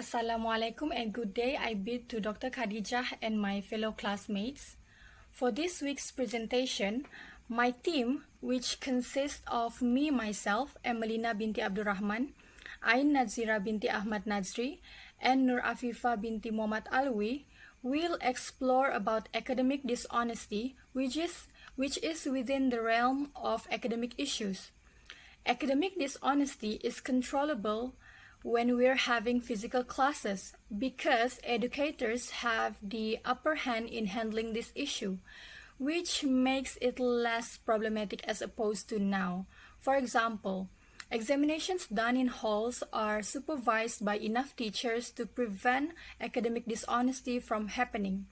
Assalamualaikum and good day. I bid to Dr. Khadijah and my fellow classmates. For this week's presentation, my team, which consists of me, myself, Emelina binti Abdurrahman, Ain Nazira binti Ahmad Nazri, and Nur Afifa binti Muhammad Alwi, will explore about academic dishonesty, which is within the realm of academic issues. Academic dishonesty is controllable when we're having physical classes because educators have the upper hand in handling this issue, which makes it less problematic as opposed to now. For example, examinations done in halls are supervised by enough teachers to prevent academic dishonesty from happening.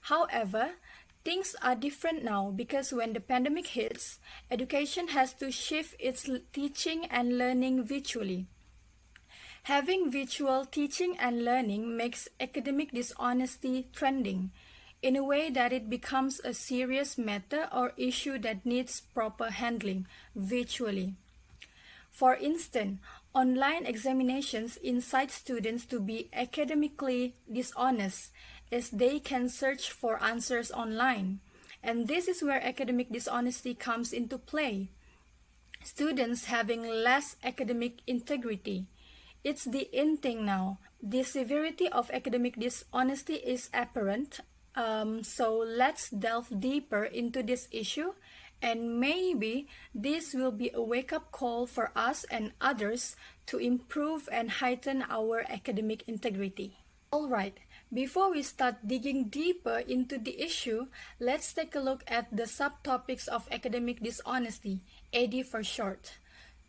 However, things are different now because when the pandemic hits, education has to shift its teaching and learning virtually. Having virtual teaching and learning makes academic dishonesty trending in a way that it becomes a serious matter or issue that needs proper handling virtually. For instance, online examinations incite students to be academically dishonest as they can search for answers online, and this is where academic dishonesty comes into play. Students having less academic integrity. It's the in thing now. The severity of academic dishonesty is apparent, so let's delve deeper into this issue, and maybe this will be a wake-up call for us and others to improve and heighten our academic integrity. Alright, before we start digging deeper into the issue, let's take a look at the subtopics of academic dishonesty, AD for short.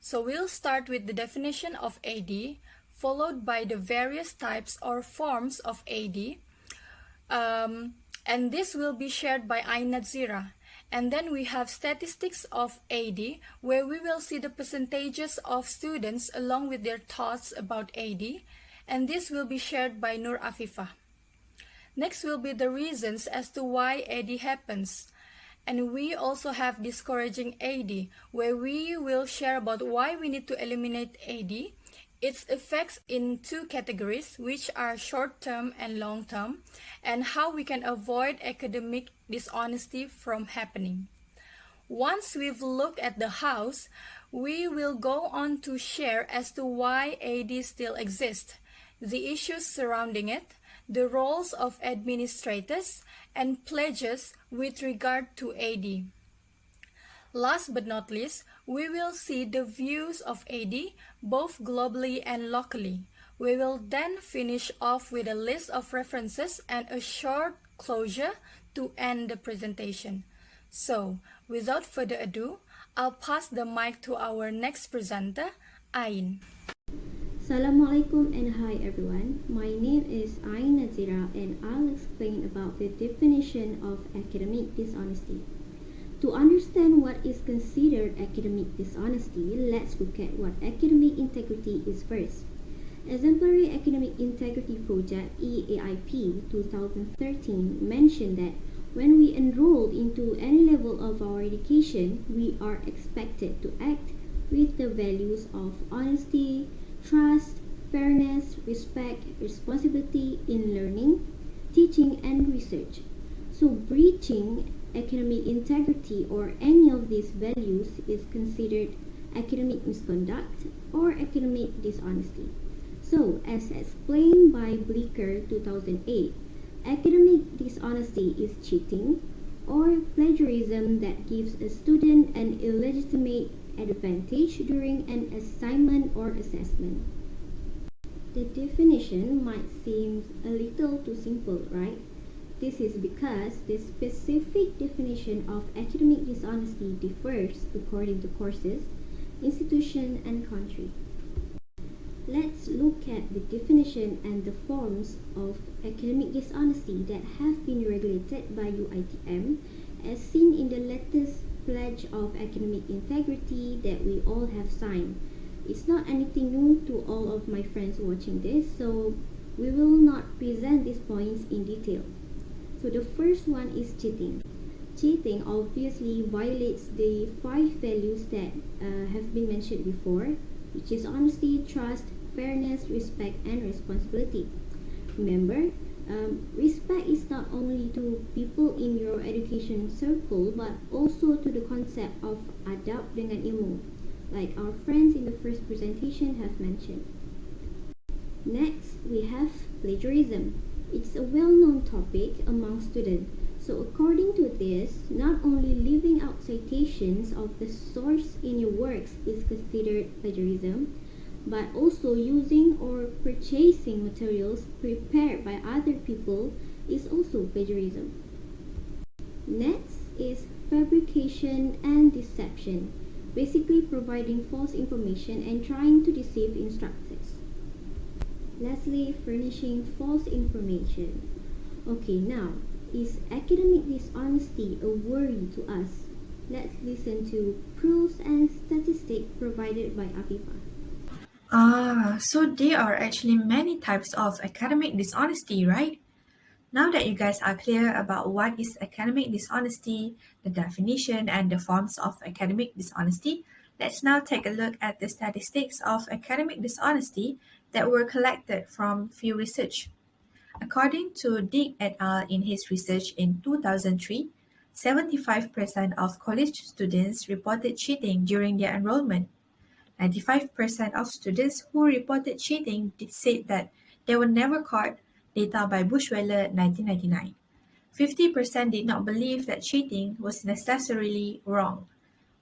So we'll start with the definition of AD, followed by the various types or forms of AD, and this will be shared by Ain Nazira. And then we have statistics of AD, where we will see the percentages of students along with their thoughts about AD, and this will be shared by Nur Afifa. Next will be the reasons as to why AD happens. And we also have discouraging AD, where we will share about why we need to eliminate AD, its effects in two categories, which are short-term and long-term, and how we can avoid academic dishonesty from happening. Once we've looked at the hows, we will go on to share as to why AD still exists, the issues surrounding it, the roles of administrators, and pledges with regard to AD. Last but not least, we will see the views of AD both globally and locally. We will then finish off with a list of references and a short closure to end the presentation. So, without further ado, I'll pass the mic to our next presenter, Ain. Assalamualaikum and hi everyone. My name is Ain Nazira and I'll explain about the definition of academic dishonesty. To understand what is considered academic dishonesty, let's look at what academic integrity is first. Exemplary Academic Integrity Project EAIP 2013 mentioned that when we enroll into any level of our education, we are expected to act with the values of honesty, trust, fairness, respect, responsibility in learning, teaching, and research. So breaching academic integrity or any of these values is considered academic misconduct or academic dishonesty. So, as explained by Bleecker 2008, academic dishonesty is cheating or plagiarism that gives a student an illegitimate advantage during an assignment or assessment. The definition might seem a little too simple, right? This is because the specific definition of academic dishonesty differs according to courses, institution, and country. Let's look at the definition and the forms of academic dishonesty that have been regulated by UiTM as seen in the latest Pledge of Academic Integrity that we all have signed. It's not anything new to all of my friends watching this, so we will not present these points in detail. So the first one is cheating. Cheating obviously violates the 5 values that have been mentioned before, which is honesty, trust, fairness, respect, and responsibility. Remember, respect is not only to people in your education circle but also to the concept of adab dengan ilmu, like our friends in the first presentation have mentioned. Next, we have plagiarism. It's a well-known topic among students. So according to this, not only leaving out citations of the source in your works is considered plagiarism, but also using or purchasing materials prepared by other people is also plagiarism. Next is fabrication and deception, basically providing false information and trying to deceive instructors. Lastly, furnishing false information. Okay, now, is academic dishonesty a worry to us? Let's listen to proofs and statistics provided by Afifa. So there are actually many types of academic dishonesty, right? Now that you guys are clear about what is academic dishonesty, the definition, and the forms of academic dishonesty, let's now take a look at the statistics of academic dishonesty that were collected from Pew Research. According to Dick et al. In his research in 2003, 75% of college students reported cheating during their enrollment. 95% of students who reported cheating said that they were never caught, data by Bushweiler 1999. 50% did not believe that cheating was necessarily wrong,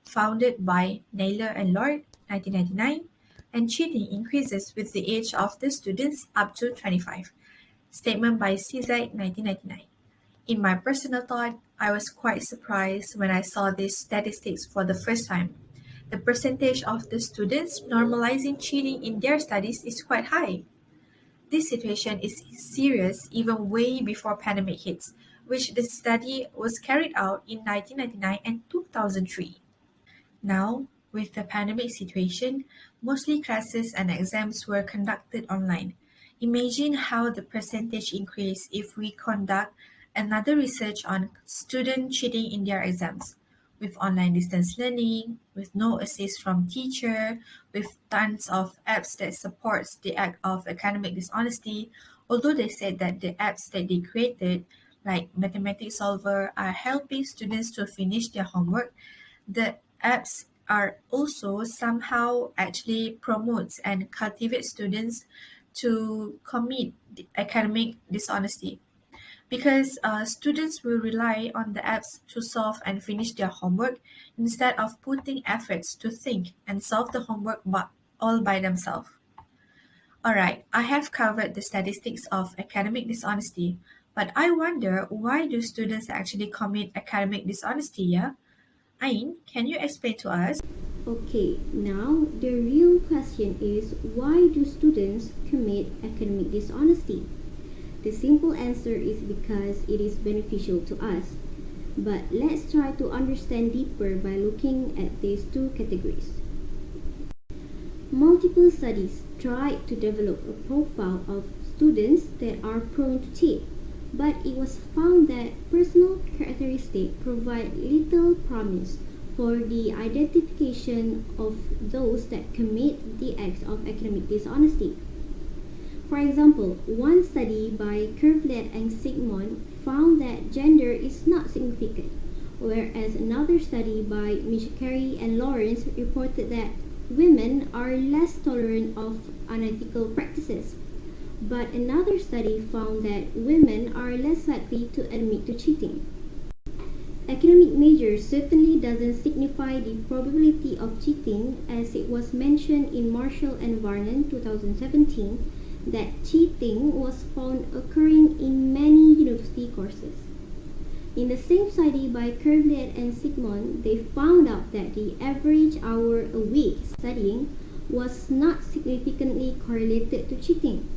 founded by Naylor and Lord 1999, and cheating increases with the age of the students up to 25. Statement by Cizek 1999. In my personal thought, I was quite surprised when I saw these statistics for the first time. The percentage of the students normalizing cheating in their studies is quite high. This situation is serious even way before pandemic hits, which the study was carried out in 1999 and 2003. Now, with the pandemic situation, mostly classes and exams were conducted online. Imagine how the percentage increase if we conduct another research on student cheating in their exams. With online distance learning, with no assist from teacher, with tons of apps that supports the act of academic dishonesty, although they said that the apps that they created, like Mathematics Solver, are helping students to finish their homework, the apps are also somehow actually promotes and cultivate students to commit academic dishonesty because students will rely on the apps to solve and finish their homework instead of putting efforts to think and solve the homework all by themselves. Alright, I have covered the statistics of academic dishonesty, but I wonder why do students actually commit academic dishonesty, yeah? Ain, can you explain to us? Okay, now the real question is why do students commit academic dishonesty? The simple answer is because it is beneficial to us. But let's try to understand deeper by looking at these two categories. Multiple studies tried to develop a profile of students that are prone to cheat, but it was found that personal characteristics provide little promise for the identification of those that commit the acts of academic dishonesty. For example, one study by Kervlet and Sigmund found that gender is not significant, whereas another study by Mishkari and Lawrence reported that women are less tolerant of unethical practices. But another study found that women are less likely to admit to cheating. Academic major certainly doesn't signify the probability of cheating, as it was mentioned in Marshall and Varnon 2017 that cheating was found occurring in many university courses. In the same study by Kervlet and Sigmund, they found out that the average hour a week studying was not significantly correlated to cheating.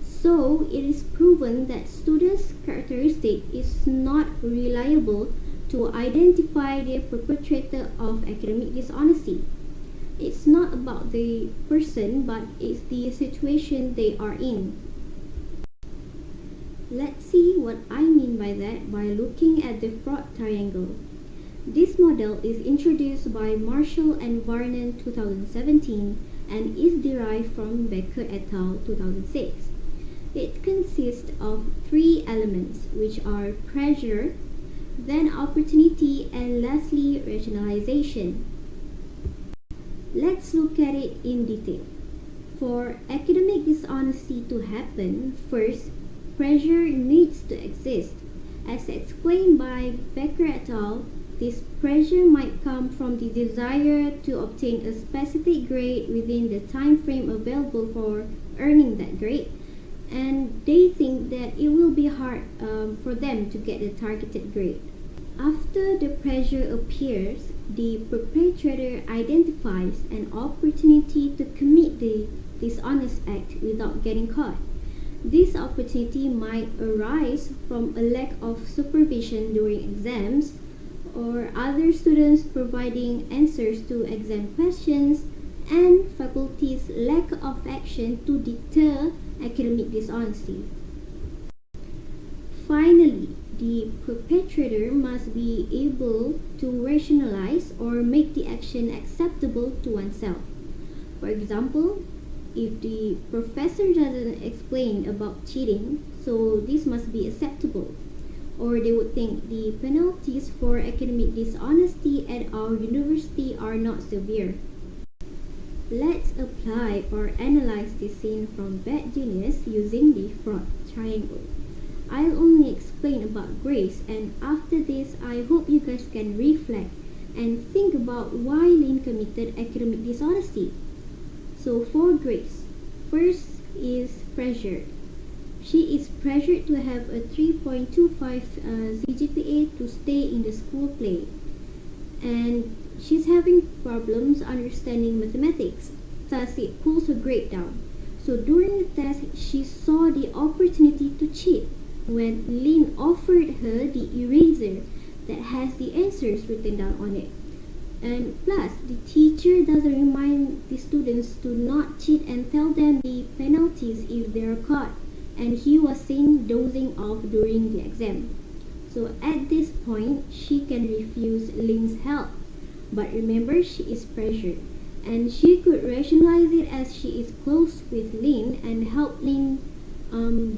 So it is proven that students' characteristic is not reliable to identify the perpetrator of academic dishonesty. It's not about the person, but it's the situation they are in. Let's see what I mean by that by looking at the fraud triangle. This model is introduced by Marshall and Varnon 2017 and is derived from Becker et al. 2006. It consists of three elements, which are pressure, then opportunity, and lastly rationalization. Let's look at it in detail. For academic dishonesty to happen, first, pressure needs to exist. As explained by Becker et al., this pressure might come from the desire to obtain a specific grade within the time frame available for earning that grade, and they think that it will be hard for them to get the targeted grade. After the pressure appears, the perpetrator identifies an opportunity to commit the dishonest act without getting caught. This opportunity might arise from a lack of supervision during exams, or other students providing answers to exam questions, and faculty's lack of action to deter academic dishonesty. Finally, the perpetrator must be able to rationalize or make the action acceptable to oneself. For example, if the professor doesn't explain about cheating, so this must be acceptable. Or they would think the penalties for academic dishonesty at our university are not severe. Let's apply or analyze this scene from bad genius using the fraud triangle. I'll only explain about Grace, and after this I hope you guys can reflect and think about why Lynn committed academic dishonesty. So for Grace, first is pressure. She is pressured to have a 3.25 CGPA to stay in the school play, and she's having problems understanding mathematics, thus it pulls her grade down. So during the test, she saw the opportunity to cheat when Lynn offered her the eraser that has the answers written down on it. And plus, the teacher doesn't remind the students to not cheat and tell them the penalties if they are caught, and he was seen dozing off during the exam. So at this point, she can refuse Lynn's help. But remember, she is pressured, and she could rationalize it as she is close with Lynn and help Lynn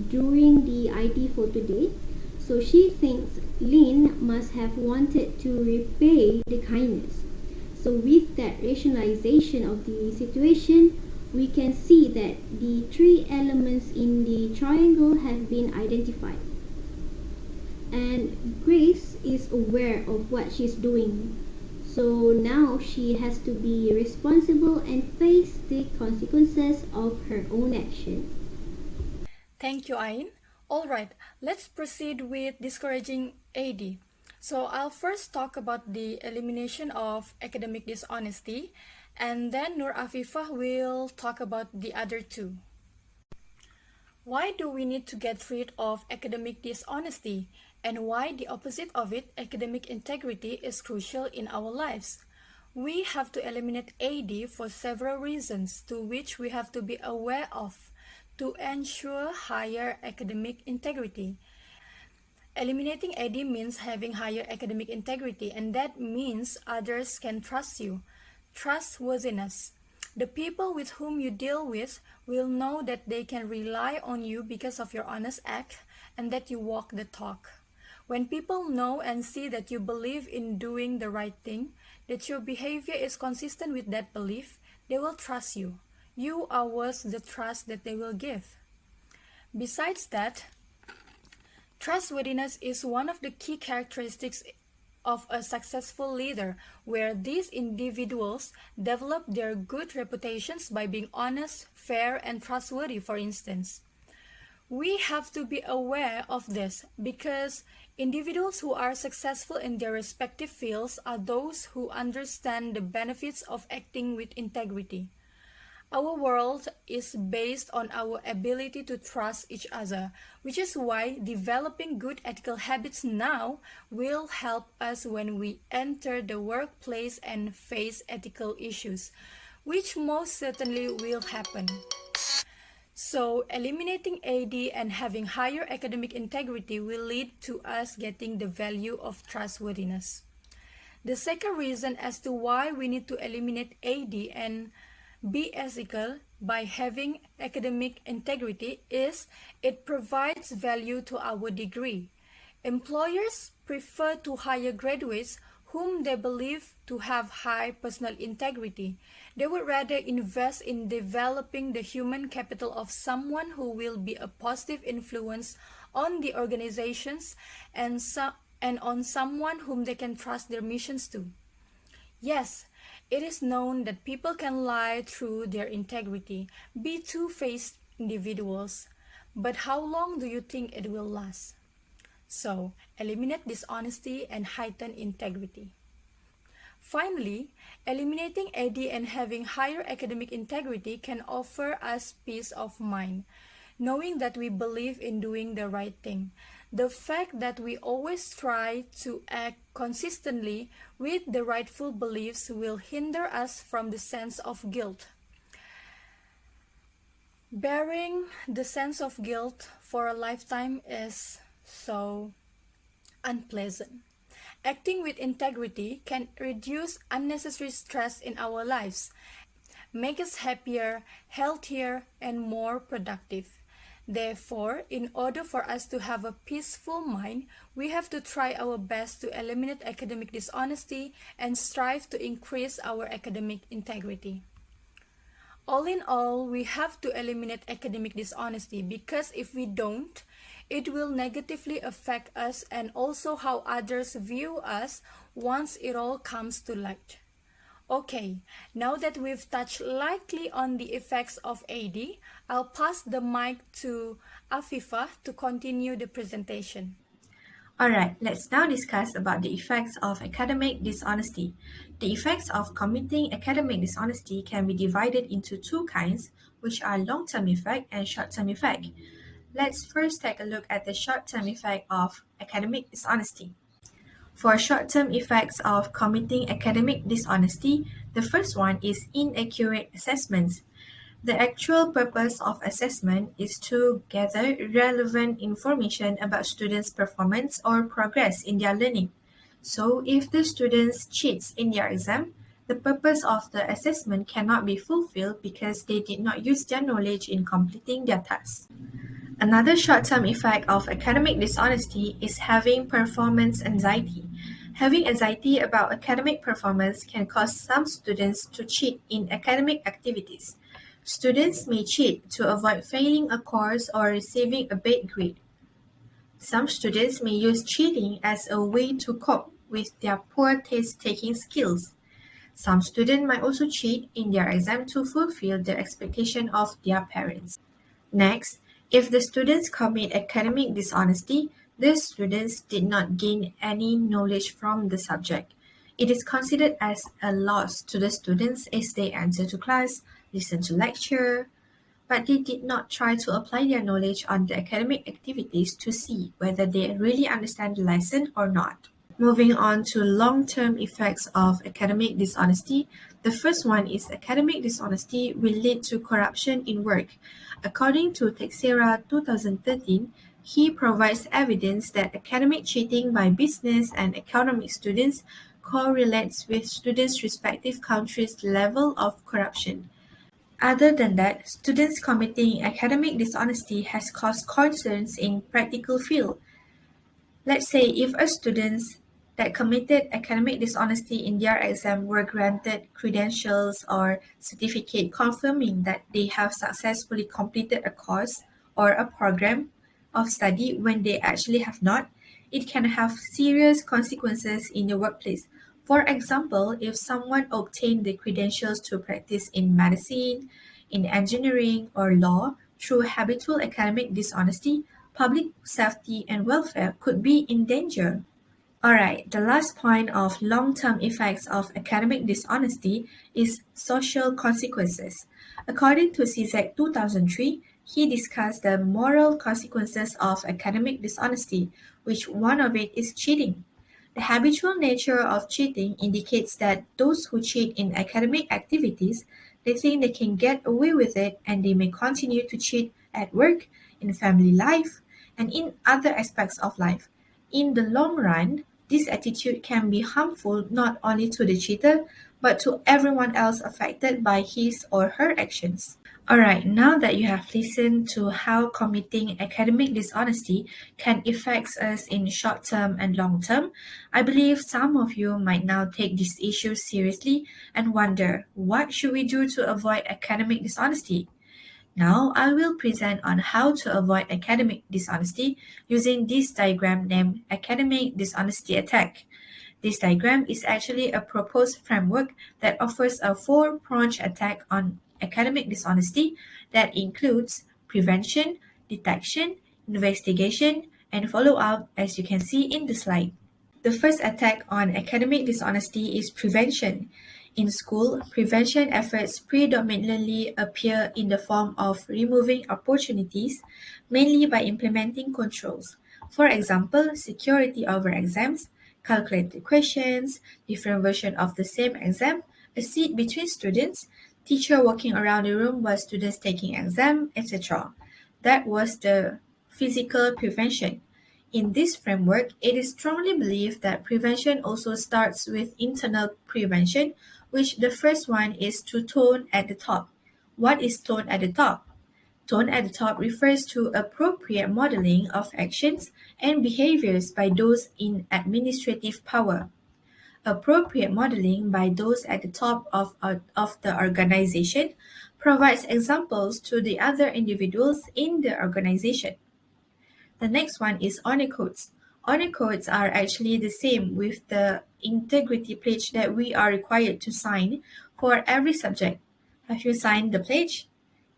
during the IT for today. So she thinks Lynn must have wanted to repay the kindness. So with that rationalization of the situation, we can see that the three elements in the triangle have been identified. And Grace is aware of what she's doing. So now she has to be responsible and face the consequences of her own action. Thank you, Ain. Alright, let's proceed with discouraging AD. So I'll first talk about the elimination of academic dishonesty, and then Nur Afifah will talk about the other two. Why do we need to get rid of academic dishonesty, and why the opposite of it, academic integrity, is crucial in our lives? We have to eliminate AD for several reasons, to which we have to be aware of to ensure higher academic integrity. Eliminating AD means having higher academic integrity, and that means others can trust you. Trustworthiness. The people with whom you deal with will know that they can rely on you because of your honest act and that you walk the talk. When people know and see that you believe in doing the right thing, that your behavior is consistent with that belief, they will trust you. You are worth the trust that they will give. Besides that, trustworthiness is one of the key characteristics of a successful leader, where these individuals develop their good reputations by being honest, fair, and trustworthy, for instance. We have to be aware of this because individuals who are successful in their respective fields are those who understand the benefits of acting with integrity. Our world is based on our ability to trust each other, which is why developing good ethical habits now will help us when we enter the workplace and face ethical issues, which most certainly will happen. So, eliminating AD and having higher academic integrity will lead to us getting the value of trustworthiness. The second reason as to why we need to eliminate AD and be ethical by having academic integrity is it provides value to our degree. Employers prefer to hire graduates whom they believe to have high personal integrity. They would rather invest in developing the human capital of someone who will be a positive influence on the organizations and on someone whom they can trust their missions to. Yes, it is known that people can lie through their integrity, be two-faced individuals. But how long do you think it will last? So, eliminate dishonesty and heighten integrity. Finally, eliminating AD and having higher academic integrity can offer us peace of mind, knowing that we believe in doing the right thing. The fact that we always try to act consistently with the rightful beliefs will hinder us from the sense of guilt. Bearing the sense of guilt for a lifetime is so unpleasant. Acting with integrity can reduce unnecessary stress in our lives, make us happier, healthier, and more productive. Therefore, in order for us to have a peaceful mind, we have to try our best to eliminate academic dishonesty and strive to increase our academic integrity. All in all, we have to eliminate academic dishonesty because if we don't, it will negatively affect us and also how others view us once it all comes to light. Okay, now that we've touched lightly on the effects of AD, I'll pass the mic to Afifa to continue the presentation. Alright, let's now discuss about the effects of academic dishonesty. The effects of committing academic dishonesty can be divided into two kinds, which are long-term effect and short-term effect. Let's first take a look at the short-term effect of academic dishonesty. For short-term effects of committing academic dishonesty, the first one is inaccurate assessments. The actual purpose of assessment is to gather relevant information about students' performance or progress in their learning. So, if the students cheats in their exam, the purpose of the assessment cannot be fulfilled because they did not use their knowledge in completing their task. Another short-term effect of academic dishonesty is having performance anxiety. Having anxiety about academic performance can cause some students to cheat in academic activities. Students may cheat to avoid failing a course or receiving a bad grade. Some students may use cheating as a way to cope with their poor test-taking skills. Some students might also cheat in their exam to fulfill the expectation of their parents. Next, if the students commit academic dishonesty, the students did not gain any knowledge from the subject. It is considered as a loss to the students as they enter to class, listen to lecture, but they did not try to apply their knowledge on the academic activities to see whether they really understand the lesson or not. Moving on to long-term effects of academic dishonesty, the first one is academic dishonesty will lead to corruption in work. According to Teixeira 2013, he provides evidence that academic cheating by business and economic students correlates with students' respective countries' level of corruption. Other than that, students committing academic dishonesty has caused concerns in practical field. Let's say if a students that committed academic dishonesty in their exam were granted credentials or certificate confirming that they have successfully completed a course or a program of study when they actually have not, it can have serious consequences in the workplace. For example, if someone obtained the credentials to practice in medicine, in engineering, or law through habitual academic dishonesty, public safety and welfare could be in danger. Alright, the last point of long-term effects of academic dishonesty is social consequences. According to CZEC 2003, he discussed the moral consequences of academic dishonesty, which one of it is cheating. The habitual nature of cheating indicates that those who cheat in academic activities, they think they can get away with it and they may continue to cheat at work, in family life, and in other aspects of life. In the long run, this attitude can be harmful not only to the cheater, but to everyone else affected by his or her actions. Alright, now that you have listened to how committing academic dishonesty can affect us in short term and long term, I believe some of you might now take this issue seriously and wonder, what should we do to avoid academic dishonesty? Now I will present on how to avoid academic dishonesty using this diagram named Academic Dishonesty Attack. This diagram is actually a proposed framework that offers a four-pronged attack on academic dishonesty that includes prevention, detection, investigation, and follow-up, as you can see in the slide. The first attack on academic dishonesty is prevention. In school, prevention efforts predominantly appear in the form of removing opportunities, mainly by implementing controls. For example, security over exams, calculated questions, different version of the same exam, a seat between students, teacher walking around the room while students taking exam, etc. That was the physical prevention. In this framework, it is strongly believed that prevention also starts with internal prevention, which the first one is to tone at the top. What is tone at the top? Tone at the top refers to appropriate modeling of actions and behaviors by those in administrative power. Appropriate modeling by those at the top of the organization provides examples to the other individuals in the organization. The next one is honor codes. Honor codes are actually the same with the integrity pledge that we are required to sign for every subject. Have you signed the pledge?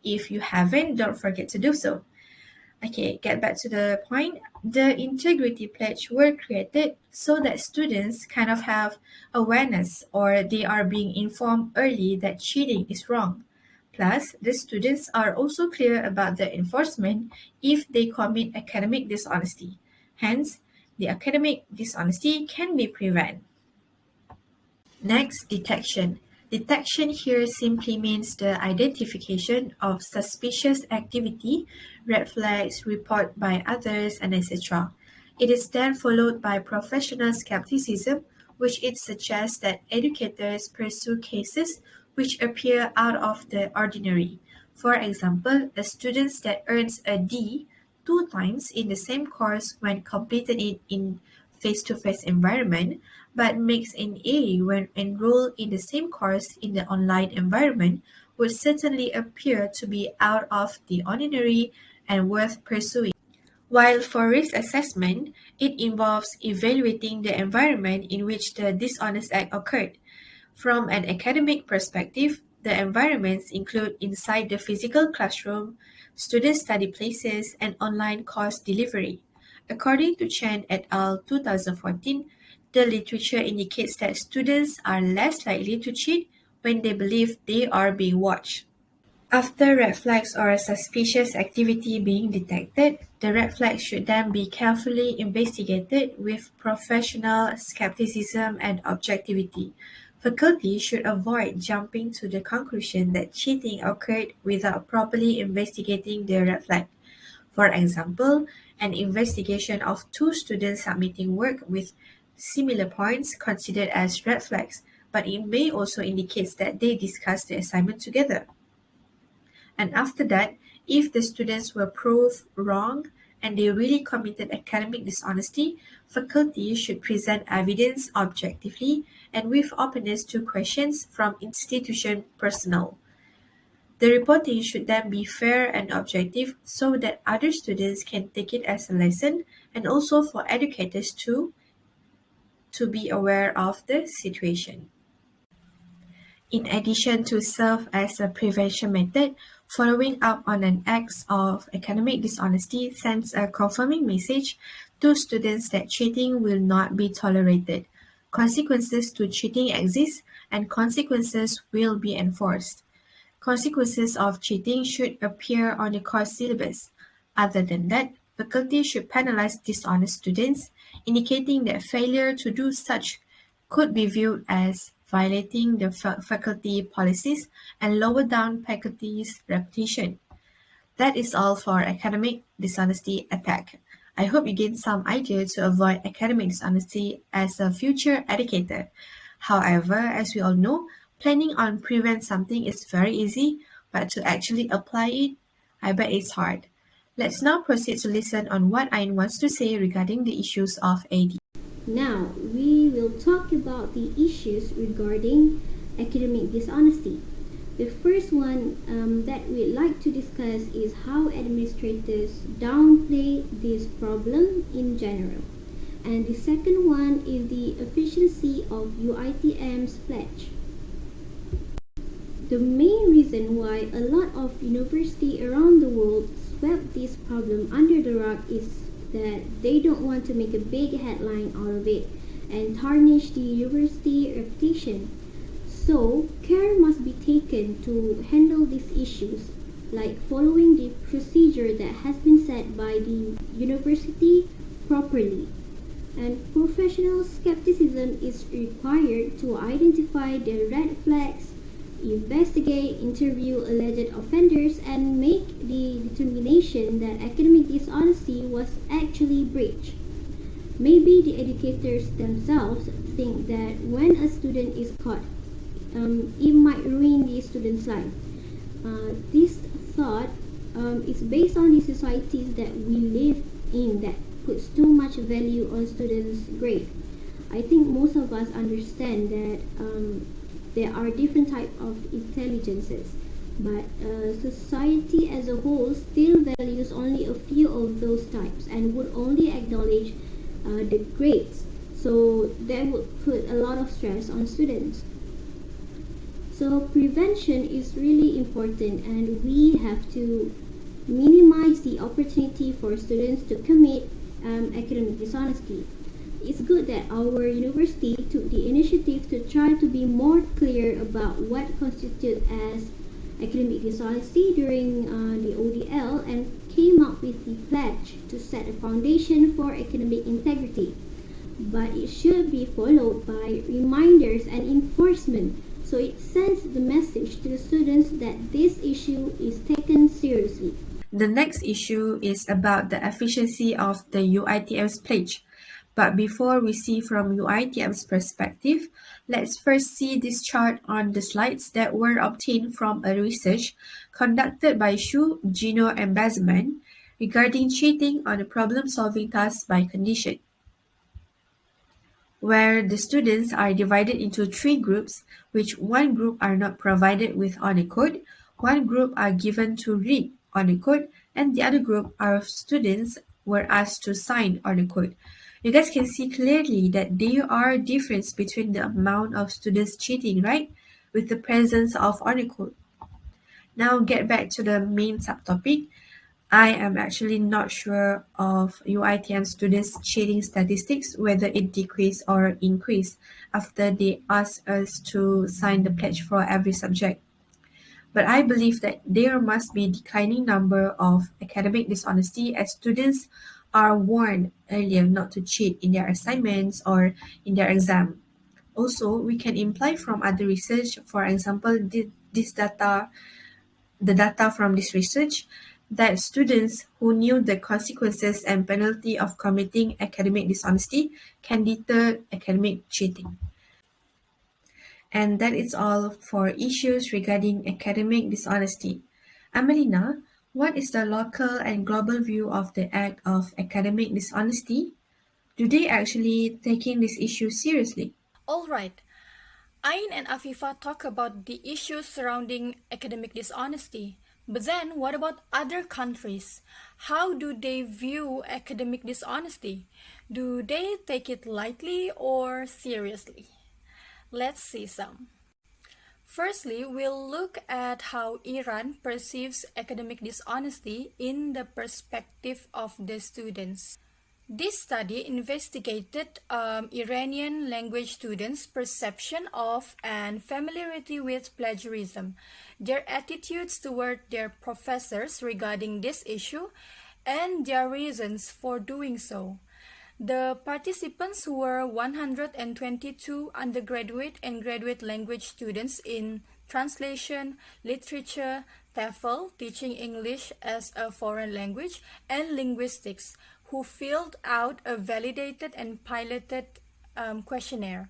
If you haven't, don't forget to do so. Okay, get back to the point. The integrity pledge were created so that students kind of have awareness or they are being informed early that cheating is wrong. Plus, the students are also clear about the enforcement if they commit academic dishonesty. Hence, the academic dishonesty can be prevented. Next, detection. Detection here simply means the identification of suspicious activity, red flags, report by others, and etc. It is then followed by professional skepticism, which it suggests that educators pursue cases which appear out of the ordinary. For example, a student that earns a D two times in the same course when completing it in face-to-face environment, but makes an A when enrolled in the same course in the online environment would certainly appear to be out of the ordinary and worth pursuing. While for risk assessment, it involves evaluating the environment in which the dishonest act occurred. From an academic perspective, the environments include inside the physical classroom, student study places, and online course delivery. According to Chen et al. 2014, the literature indicates that students are less likely to cheat when they believe they are being watched. After red flags or suspicious activity being detected, the red flags should then be carefully investigated with professional skepticism and objectivity. Faculty should avoid jumping to the conclusion that cheating occurred without properly investigating the red flag. For example, an investigation of two students submitting work with similar points considered as red flags, but it may also indicate that they discussed the assignment together. And after that, if the students were proved wrong and they really committed academic dishonesty, faculty should present evidence objectively and with openness to questions from institution personnel. The reporting should then be fair and objective so that other students can take it as a lesson and also for educators too to be aware of the situation. In addition to serve as a prevention method, following up on an act of academic dishonesty sends a confirming message to students that cheating will not be tolerated. Consequences to cheating exist and consequences will be enforced. Consequences of cheating should appear on the course syllabus. Other than that, faculty should penalize dishonest students, indicating that failure to do such could be viewed as violating the faculty policies and lower down faculty's reputation. That is all for academic dishonesty attack. I hope you gained some idea to avoid academic dishonesty as a future educator. However, as we all know, planning on prevent something is very easy, but to actually apply it, I bet it's hard. Let's now proceed to listen on what Ain wants to say regarding the issues of AD. Now, we will talk about the issues regarding academic dishonesty. The first one that we'd like to discuss is how administrators downplay this problem in general. And the second one is the efficiency of UITM's pledge. The main reason why a lot of universities around the world swept this problem under the rug is that they don't want to make a big headline out of it and tarnish the university reputation. So, care must be taken to handle these issues, like following the procedure that has been set by the university properly. And professional skepticism is required to identify the red flags, investigate, interview alleged offenders, and make the determination that academic dishonesty was actually breached. Maybe the educators themselves think that when a student is caught, it might ruin the student's life. This thought is based on the societies that we live in that puts too much value on students' grade. I think most of us understand that there are different types of intelligences, but society as a whole still values only a few of those types and would only acknowledge the grades. So that would put a lot of stress on students. So prevention is really important, and we have to minimize the opportunity for students to commit academic dishonesty. It's good that our university took the initiative to try to be more clear about what constitutes as academic dishonesty during the ODL and came up with the pledge to set a foundation for academic integrity. But it should be followed by reminders and enforcement, so it sends the message to the students that this issue is taken seriously. The next issue is about the efficiency of the UITM's pledge. But before we see from UITM's perspective, let's first see this chart on the slides that were obtained from a research conducted by Shu, Gino, and Bazman regarding cheating on a problem-solving task by condition, where the students are divided into three groups, which one group are not provided with on a code, one group are given to read on a code, and the other group of students were asked to sign on a code. You guys can see clearly that there are difference between the amount of students cheating, right? With the presence of on a code. Now get back to the main subtopic. I am actually not sure of UITM students' cheating statistics, whether it decreased or increased after they asked us to sign the pledge for every subject. But I believe that there must be a declining number of academic dishonesty as students are warned earlier not to cheat in their assignments or in their exam. Also, we can imply from other research, for example, the data from this research, that students who knew the consequences and penalty of committing academic dishonesty can deter academic cheating. And that is all for issues regarding academic dishonesty. Amelina, what is the local and global view of the act of academic dishonesty? Do they actually taking this issue seriously? Alright, Ain and Afifa talk about the issues surrounding academic dishonesty. But then, what about other countries? How do they view academic dishonesty? Do they take it lightly or seriously? Let's see some. Firstly, we'll look at how Iran perceives academic dishonesty in the perspective of the students. This study investigated Iranian language students' perception of and familiarity with plagiarism, their attitudes toward their professors regarding this issue, and their reasons for doing so. The participants were 122 undergraduate and graduate language students in translation, literature, TEFL, teaching English as a foreign language, and linguistics, who filled out a validated and piloted questionnaire.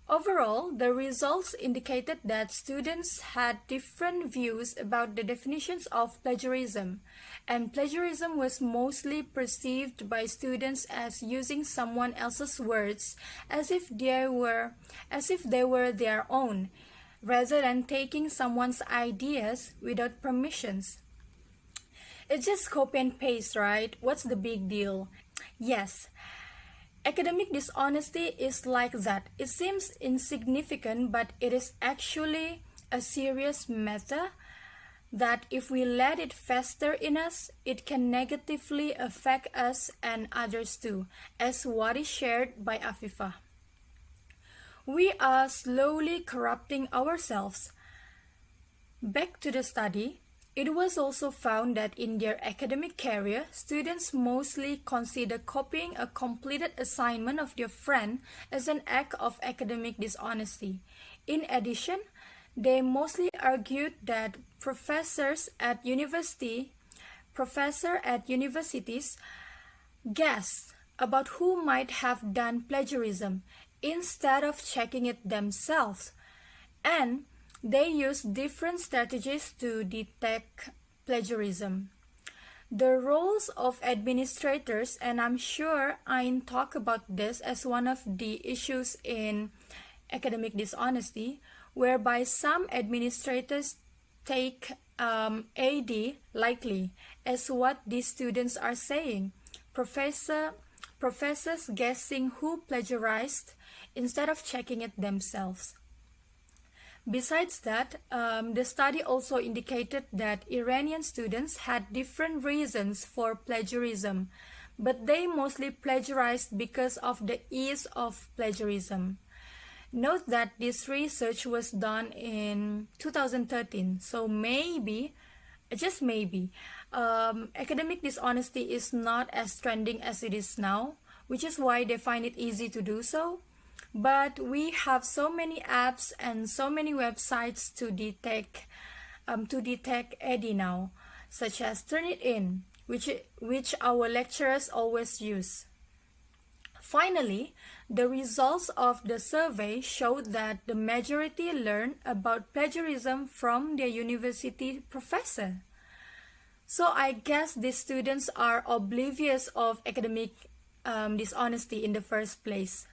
Overall, the results indicated that students had different views about the definitions of plagiarism, and plagiarism was mostly perceived by students as using someone else's words as if they were their own, rather than taking someone's ideas without permissions. It's just copy and paste, right? What's the big deal? Yes, academic dishonesty is like that. It seems insignificant, but it is actually a serious matter that if we let it fester in us, it can negatively affect us and others too, as what is shared by Afifa. We are slowly corrupting ourselves. Back to the study, it was also found that in their academic career, students mostly consider copying a completed assignment of their friend as an act of academic dishonesty. In addition, they mostly argued that professors at universities guessed about who might have done plagiarism instead of checking it themselves, and they use different strategies to detect plagiarism. The roles of administrators, and I'm sure Ain talked about this as one of the issues in academic dishonesty, whereby some administrators take AD lightly, as what these students are saying. Professors guessing who plagiarized instead of checking it themselves. Besides that, the study also indicated that Iranian students had different reasons for plagiarism, but they mostly plagiarized because of the ease of plagiarism. Note that this research was done in 2013, so maybe, just maybe, academic dishonesty is not as trending as it is now, which is why they find it easy to do so. But we have so many apps and so many websites to detect EDI now, such as Turnitin, which our lecturers always use. Finally, the results of the survey showed that the majority learned about plagiarism from their university professor. So I guess these students are oblivious of academic dishonesty in the first place.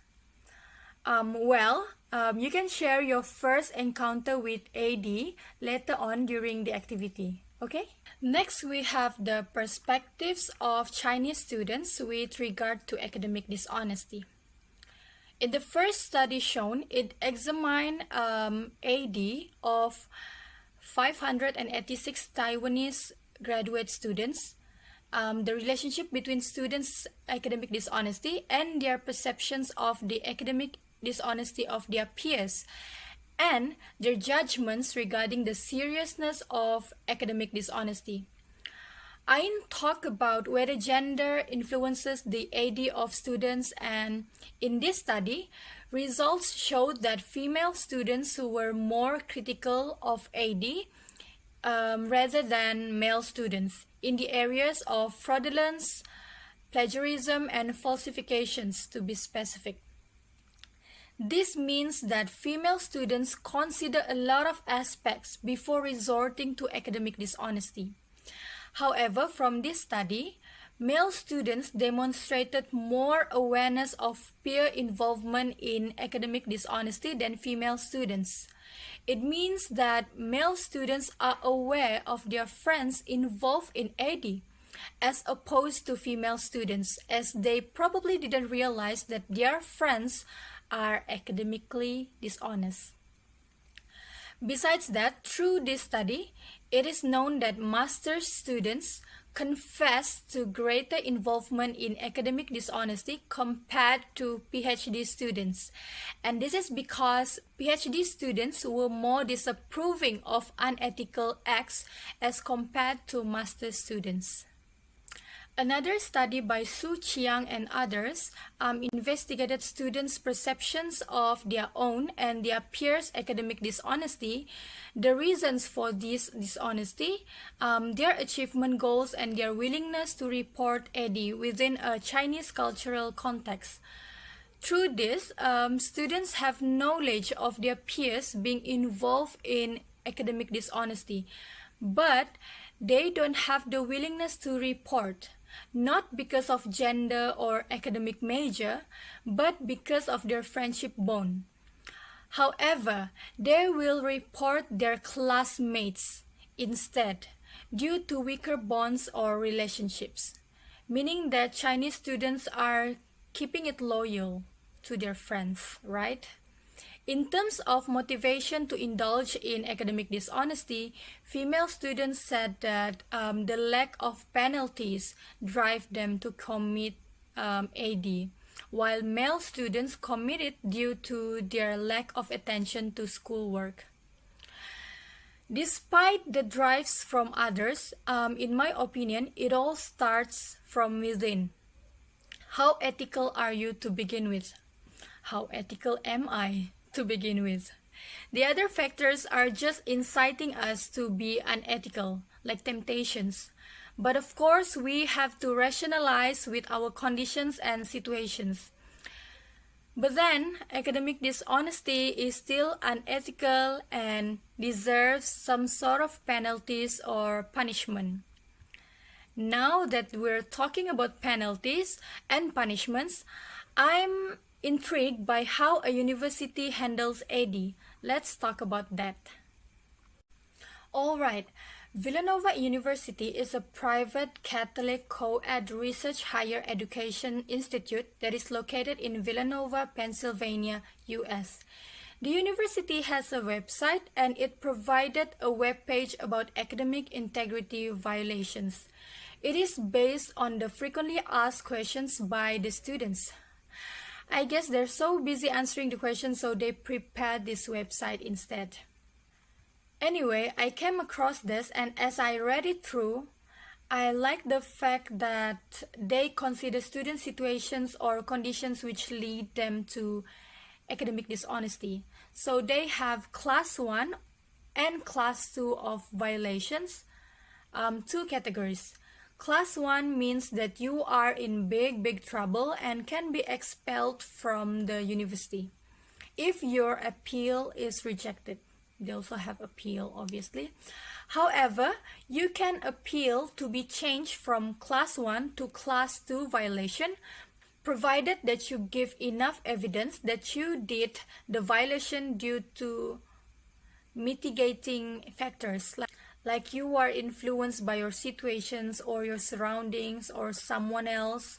You can share your first encounter with AD later on during the activity, okay? Next, we have the perspectives of Chinese students with regard to academic dishonesty. In the first study shown, it examined AD of 586 Taiwanese graduate students, the relationship between students' academic dishonesty and their perceptions of the academic dishonesty of their peers, and their judgments regarding the seriousness of academic dishonesty. Ain talked about whether gender influences the AD of students, and in this study, results showed that female students who were more critical of AD rather than male students in the areas of fraudulence, plagiarism, and falsifications, to be specific. This means that female students consider a lot of aspects before resorting to academic dishonesty. However, from this study, male students demonstrated more awareness of peer involvement in academic dishonesty than female students. It means that male students are aware of their friends involved in AD, as opposed to female students, as they probably didn't realize that their friends are academically dishonest. Besides that, through this study, it is known that master's students confess to greater involvement in academic dishonesty compared to PhD students. And this is because PhD students were more disapproving of unethical acts as compared to master's students. Another study by Su Chiang and others investigated students' perceptions of their own and their peers' academic dishonesty, the reasons for this dishonesty, their achievement goals, and their willingness to report AD within a Chinese cultural context. Through this, students have knowledge of their peers being involved in academic dishonesty, but they don't have the willingness to report, not because of gender or academic major, but because of their friendship bond. However, they will report their classmates instead due to weaker bonds or relationships, meaning that Chinese students are keeping it loyal to their friends, right? In terms of motivation to indulge in academic dishonesty, female students said that the lack of penalties drive them to commit AD, while male students commit it due to their lack of attention to schoolwork. Despite the drives from others, in my opinion, it all starts from within. How ethical are you to begin with? How ethical am I to begin with? The other factors are just inciting us to be unethical, like temptations. But of course, we have to rationalize with our conditions and situations. But then, academic dishonesty is still unethical and deserves some sort of penalties or punishment. Now that we're talking about penalties and punishments, I'm intrigued by how a university handles AD. Let's talk about that. Alright, Villanova University is a private Catholic co-ed research higher education institute that is located in Villanova, Pennsylvania, US. The university has a website and it provided a web page about academic integrity violations. It is based on the frequently asked questions by the students. I guess they're so busy answering the questions, so they prepared this website instead. Anyway, I came across this, and as I read it through, I like the fact that they consider student situations or conditions which lead them to academic dishonesty. So they have class 1 and class 2 of violations, two categories. Class 1 means that you are in big trouble and can be expelled from the university if your appeal is rejected. They also have appeal, obviously. However, you can appeal to be changed from class 1 to class 2 violation, provided that you give enough evidence that you did the violation due to mitigating factors, like you are influenced by your situations or your surroundings or someone else.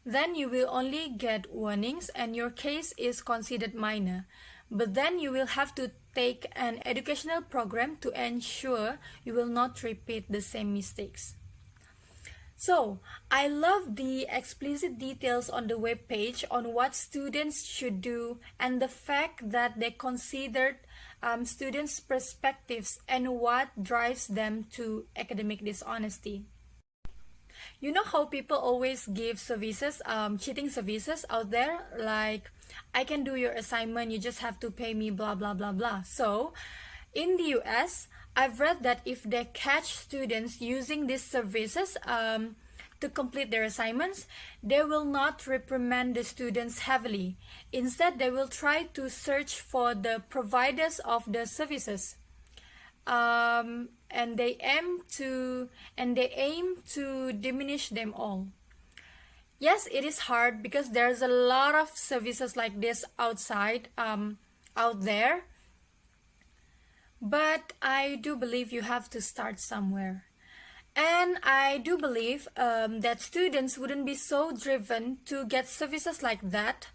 Then you will only get warnings and your case is considered minor. But then you will have to take an educational program to ensure you will not repeat the same mistakes. So, I love the explicit details on the web page on what students should do and the fact that they considered students' perspectives and what drives them to academic dishonesty. You know how people always give services, cheating services out there, like, I can do your assignment, you just have to pay me, blah, blah, blah, blah. So, in the US, I've read that if they catch students using these services to complete their assignments, they will not reprimand the students heavily. Instead, they will try to search for the providers of the services. And they aim to diminish them all. Yes, it is hard because there's a lot of services like this out there. But I do believe you have to start somewhere. And I do believe that students wouldn't be so driven to get services like that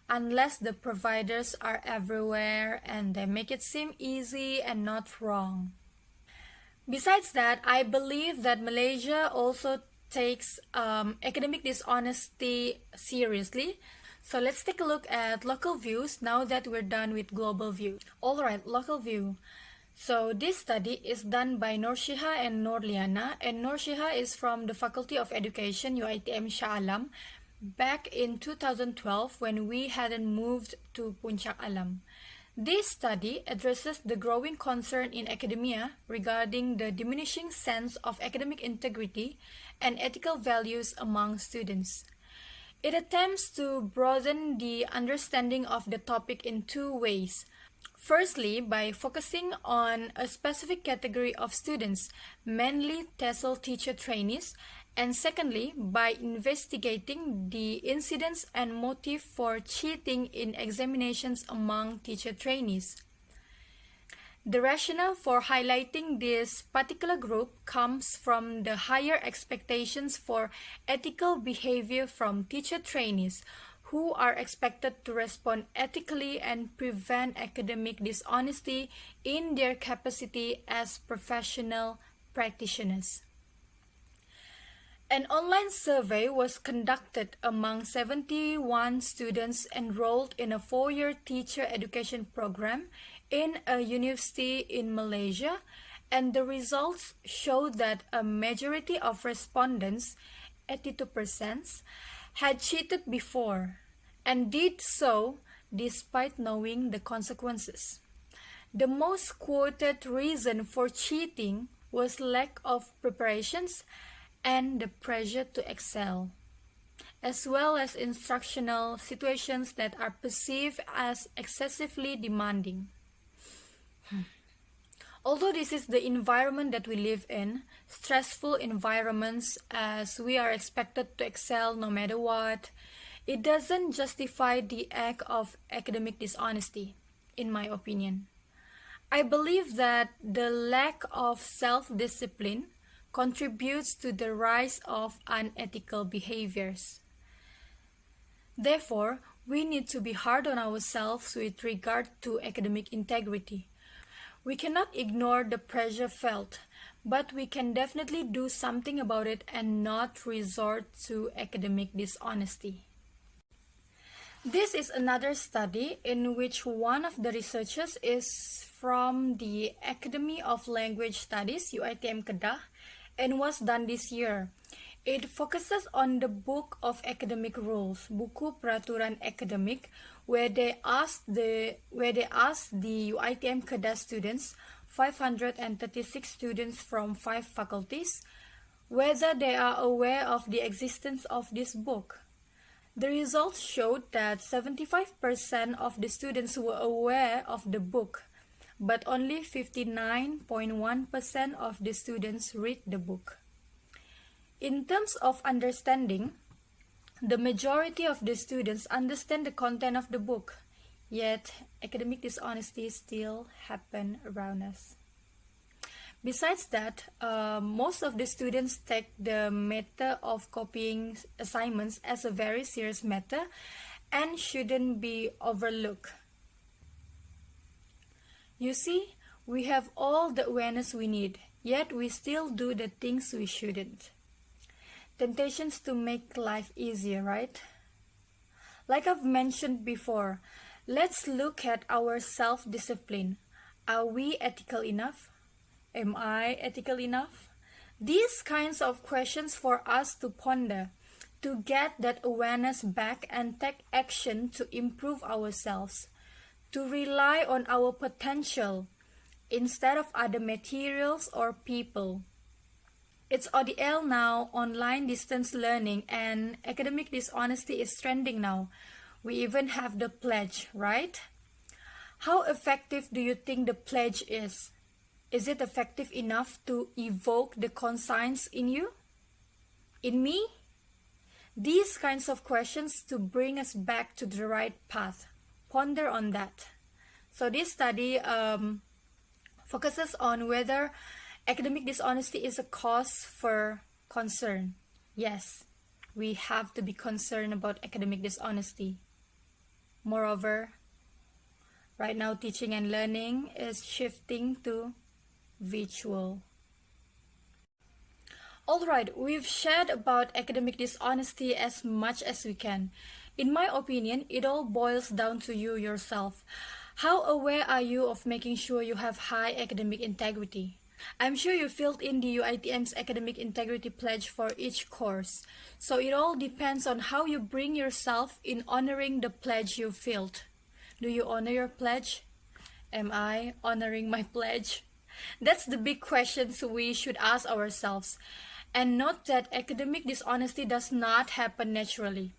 unless the providers are everywhere and they make it seem easy and not wrong. Besides that, I believe that Malaysia also takes academic dishonesty seriously. So let's take a look at local views now that we're done with global view. Alright, local view. So this study is done by Norshiha and Norliana, and Norshiha is from the Faculty of Education, UITM Shah Alam, back in 2012 when we hadn't moved to Puncak Alam. This study addresses the growing concern in academia regarding the diminishing sense of academic integrity and ethical values among students. It attempts to broaden the understanding of the topic in two ways. Firstly, by focusing on a specific category of students, mainly TESOL teacher trainees, and secondly, by investigating the incidents and motive for cheating in examinations among teacher trainees. The rationale for highlighting this particular group comes from the higher expectations for ethical behavior from teacher trainees, who are expected to respond ethically and prevent academic dishonesty in their capacity as professional practitioners. An online survey was conducted among 71 students enrolled in a 4-year teacher education program in a university in Malaysia, and the results showed that a majority of respondents, 82%, had cheated before and did so despite knowing the consequences. The most quoted reason for cheating was lack of preparations and the pressure to excel, as well as instructional situations that are perceived as excessively demanding. Although this is the environment that we live in, stressful environments as we are expected to excel no matter what, it doesn't justify the act of academic dishonesty, in my opinion. I believe that the lack of self-discipline contributes to the rise of unethical behaviors. Therefore, we need to be hard on ourselves with regard to academic integrity. We cannot ignore the pressure felt, but we can definitely do something about it and not resort to academic dishonesty. This is another study in which one of the researchers is from the Academy of Language Studies, UiTM Kedah, and was done this year. It focuses on the Book of Academic Rules, Buku Peraturan Akademik, where they asked the UiTM Kedah students, 536 students from 5 faculties, whether they are aware of the existence of this book. The results showed that 75% of the students were aware of the book, but only 59.1% of the students read the book. In terms of understanding, the majority of the students understand the content of the book, yet academic dishonesty still happen around us. Besides that, most of the students take the matter of copying assignments as a very serious matter and shouldn't be overlooked. You see, we have all the awareness we need, yet we still do the things we shouldn't. Temptations to make life easier, right? Like I've mentioned before, let's look at our self-discipline. Are we ethical enough? Am I ethical enough? These kinds of questions for us to ponder, to get that awareness back and take action to improve ourselves, to rely on our potential instead of other materials or people. It's ODL now, online distance learning, and academic dishonesty is trending now. We even have the pledge, right? How effective do you think the pledge is? Is it effective enough to evoke the conscience in you? In me? These kinds of questions to bring us back to the right path. Ponder on that. So this study focuses on whether academic dishonesty is a cause for concern. Yes, we have to be concerned about academic dishonesty. Moreover, right now teaching and learning is shifting to virtual. Alright, we've shared about academic dishonesty as much as we can. In my opinion, it all boils down to you yourself. How aware are you of making sure you have high academic integrity? I'm sure you filled in the UiTM's Academic Integrity Pledge for each course. So it all depends on how you bring yourself in honoring the pledge you filled. Do you honor your pledge? Am I honoring my pledge? That's the big questions we should ask ourselves. And note that academic dishonesty does not happen naturally.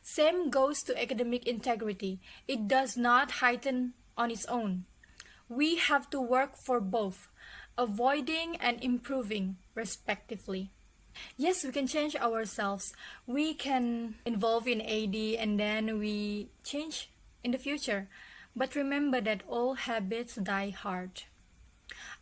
Same goes to academic integrity. It does not heighten on its own. We have to work for both, avoiding and improving, respectively. Yes, we can change ourselves. We can involve in AD and then we change in the future. But remember that all habits die hard.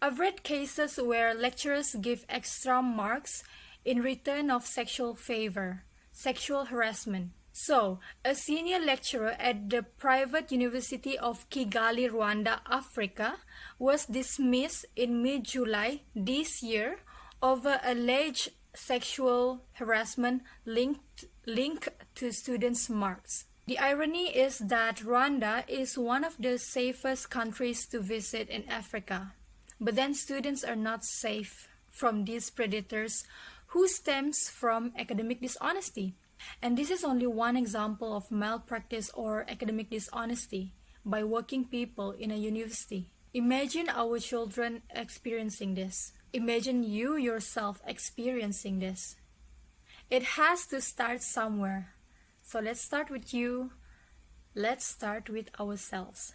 I've read cases where lecturers give extra marks in return of sexual favor, sexual harassment. So, a senior lecturer at the private University of Kigali, Rwanda, Africa, was dismissed in mid-July this year over alleged sexual harassment linked to students' marks. The irony is that Rwanda is one of the safest countries to visit in Africa. But then students are not safe from these predators who stems from academic dishonesty. And this is only one example of malpractice or academic dishonesty by working people in a university. Imagine our children experiencing this. Imagine you yourself experiencing this. It has to start somewhere. So let's start with you. Let's start with ourselves.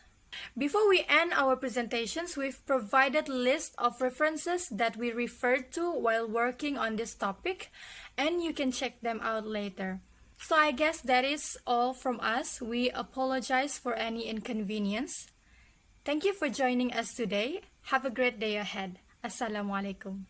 Before we end our presentations, we've provided a list of references that we referred to while working on this topic, and you can check them out later. So I guess that is all from us. We apologize for any inconvenience. Thank you for joining us today. Have a great day ahead. Assalamualaikum.